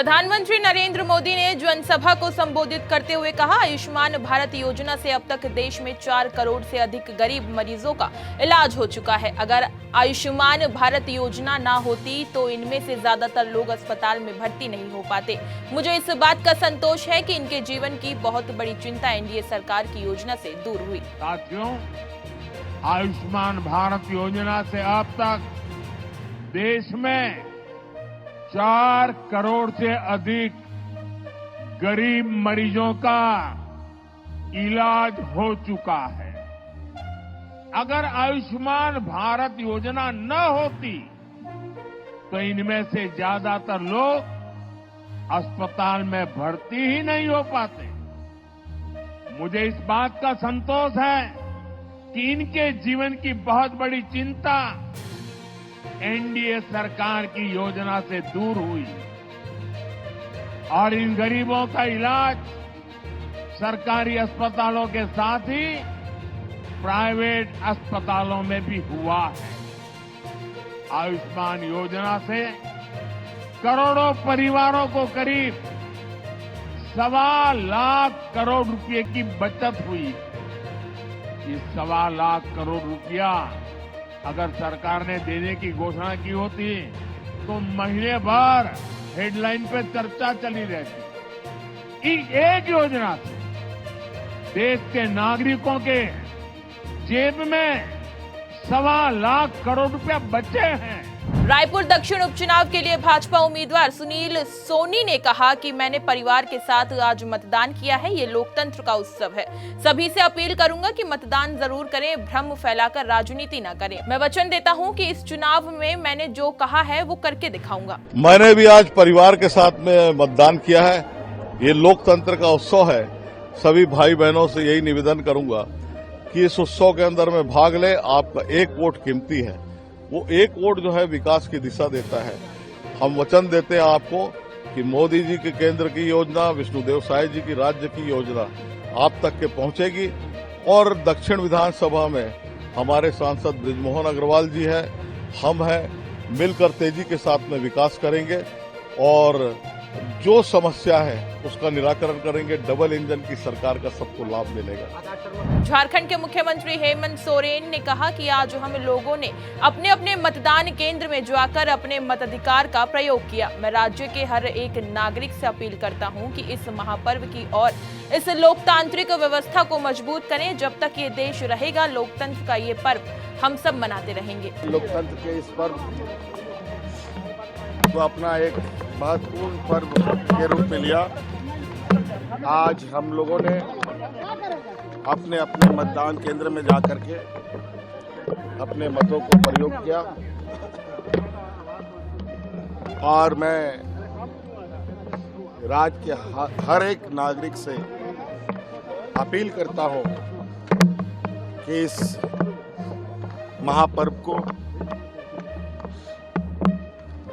प्रधानमंत्री नरेंद्र मोदी ने जनसभा को संबोधित करते हुए कहा, आयुष्मान भारत योजना से अब तक देश में 4 करोड़ से अधिक गरीब मरीजों का इलाज हो चुका है। अगर आयुष्मान भारत योजना ना होती तो इनमें से ज्यादातर लोग अस्पताल में भर्ती नहीं हो पाते। मुझे इस बात का संतोष है कि इनके जीवन की बहुत बड़ी चिंता एनडीए सरकार की योजना से दूर हुई। साथियों, आयुष्मान भारत योजना से अब तक देश में 4 करोड़ से अधिक गरीब मरीजों का इलाज हो चुका है। अगर आयुष्मान भारत योजना न होती तो इनमें से ज्यादातर लोग अस्पताल में भर्ती ही नहीं हो पाते। मुझे इस बात का संतोष है कि इनके जीवन की बहुत बड़ी चिंता एनडीए सरकार की योजना से दूर हुई और इन गरीबों का इलाज सरकारी अस्पतालों के साथ ही प्राइवेट अस्पतालों में भी हुआ है। आयुष्मान योजना से करोड़ों परिवारों को करीब 1.25 लाख करोड़ रुपए की बचत हुई। ये 1.25 लाख करोड़ रुपया अगर सरकार ने देने की घोषणा की होती तो महीने भर हेडलाइन पे चर्चा चली रहती। इस एक योजना से देश के नागरिकों के जेब में 1.25 लाख करोड़ रुपया बचे हैं। रायपुर दक्षिण उपचुनाव के लिए भाजपा उम्मीदवार सुनील सोनी ने कहा कि मैंने परिवार के साथ आज मतदान किया है। ये लोकतंत्र का उत्सव है। सभी से अपील करूंगा कि मतदान जरूर करें, भ्रम फैलाकर राजनीति न करें। मैं वचन देता हूं कि इस चुनाव में मैंने जो कहा है वो करके दिखाऊंगा। मैंने भी आज परिवार के साथ में मतदान किया है। ये लोकतंत्र का उत्सव है। सभी भाई बहनों से यही निवेदन करूंगा कि इस उत्सव के अंदर में भाग ले। आपका एक वोट कीमती है। वो एक वोट जो है विकास की दिशा देता है। हम वचन देते हैं आपको कि मोदी जी के केंद्र की योजना, विष्णुदेव साय जी की राज्य की योजना आप तक के पहुंचेगी। और दक्षिण विधानसभा में हमारे सांसद बृजमोहन अग्रवाल जी है, हम हैं, मिलकर तेजी के साथ में विकास करेंगे और जो समस्या है उसका निराकरण करेंगे। डबल इंजन की सरकार का सबको लाभ मिलेगा। झारखंड के मुख्यमंत्री हेमंत सोरेन ने कहा कि आज हम लोगों ने अपने अपने मतदान केंद्र में जाकर अपने मताधिकार का प्रयोग किया। मैं राज्य के हर एक नागरिक से अपील करता हूं कि इस महापर्व की और इस लोकतांत्रिक व्यवस्था को मजबूत करें। जब तक ये देश रहेगा, लोकतंत्र का ये पर्व हम सब मनाते रहेंगे। लोकतंत्र के इस पर्व को अपना एक महत्वपूर्ण पर्व के रूप में लिया। आज हम लोगों ने अपने अपने मतदान केंद्र में जाकर के अपने मतों को प्रयोग किया और मैं राज्य के हर एक नागरिक से अपील करता हूं कि इस महापर्व को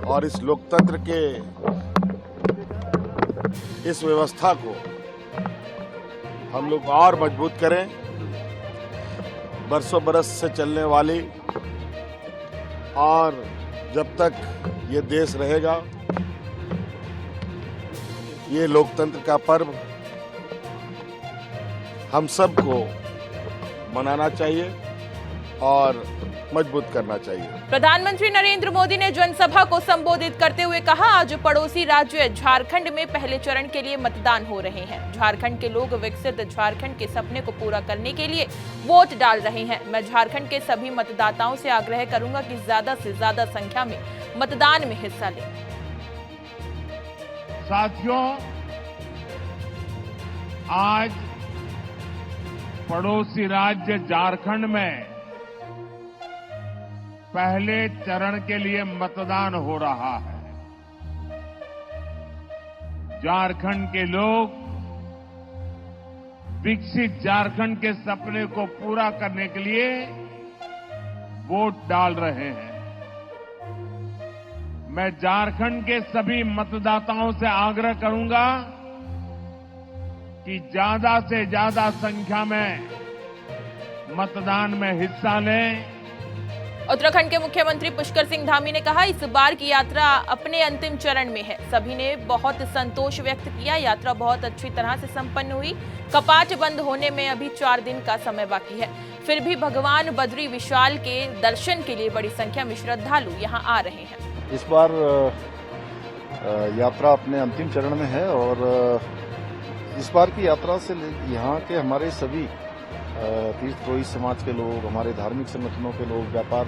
और इस लोकतंत्र के इस व्यवस्था को हम लोग और मजबूत करें। बरसों बरस से चलने वाली और जब तक ये देश रहेगा, ये लोकतंत्र का पर्व हम सबको मनाना चाहिए और मजबूत करना चाहिए। प्रधानमंत्री नरेंद्र मोदी ने जनसभा को संबोधित करते हुए कहा, आज पड़ोसी राज्य झारखंड में पहले चरण के लिए मतदान हो रहे हैं। झारखंड के लोग विकसित झारखंड के सपने को पूरा करने के लिए वोट डाल रहे हैं। मैं झारखंड के सभी मतदाताओं से आग्रह करूंगा कि ज्यादा से ज्यादा संख्या में मतदान में हिस्सा लें। साथियों, आज पड़ोसी राज्य झारखंड में पहले चरण के लिए मतदान हो रहा है। झारखंड के लोग विकसित झारखंड के सपने को पूरा करने के लिए वोट डाल रहे हैं। मैं झारखंड के सभी मतदाताओं से आग्रह करूंगा कि ज्यादा से ज्यादा संख्या में मतदान में हिस्सा लें उत्तराखंड के मुख्यमंत्री पुष्कर सिंह धामी ने कहा, इस बार की यात्रा अपने अंतिम चरण में है। सभी ने बहुत संतोष व्यक्त किया। यात्रा बहुत अच्छी तरह से संपन्न हुई। कपाट बंद होने में अभी 4 दिन का समय बाकी है, फिर भी भगवान बद्री विशाल के दर्शन के लिए बड़ी संख्या में श्रद्धालु यहाँ आ रहे हैं। इस बार यात्रा अपने अंतिम चरण में है और इस बार की यात्रा से यहाँ के हमारे सभी तीर्थप्रोही समाज के लोग, हमारे धार्मिक संगठनों के लोग, व्यापार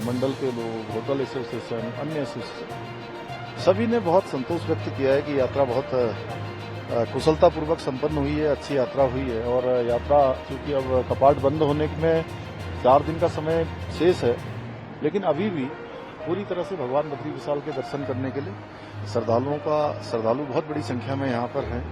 मंडल के लोग, होटल एसोसिएशन, अन्य एसोसिएशन, सभी ने बहुत संतोष व्यक्त किया है कि यात्रा बहुत कुशलतापूर्वक संपन्न हुई है, अच्छी यात्रा हुई है। और यात्रा चूंकि अब कपाट बंद होने में 4 दिन का समय शेष है, लेकिन अभी भी पूरी तरह से भगवान बद्री विशाल के दर्शन करने के लिए श्रद्धालु बहुत बड़ी संख्या में यहाँ पर हैं।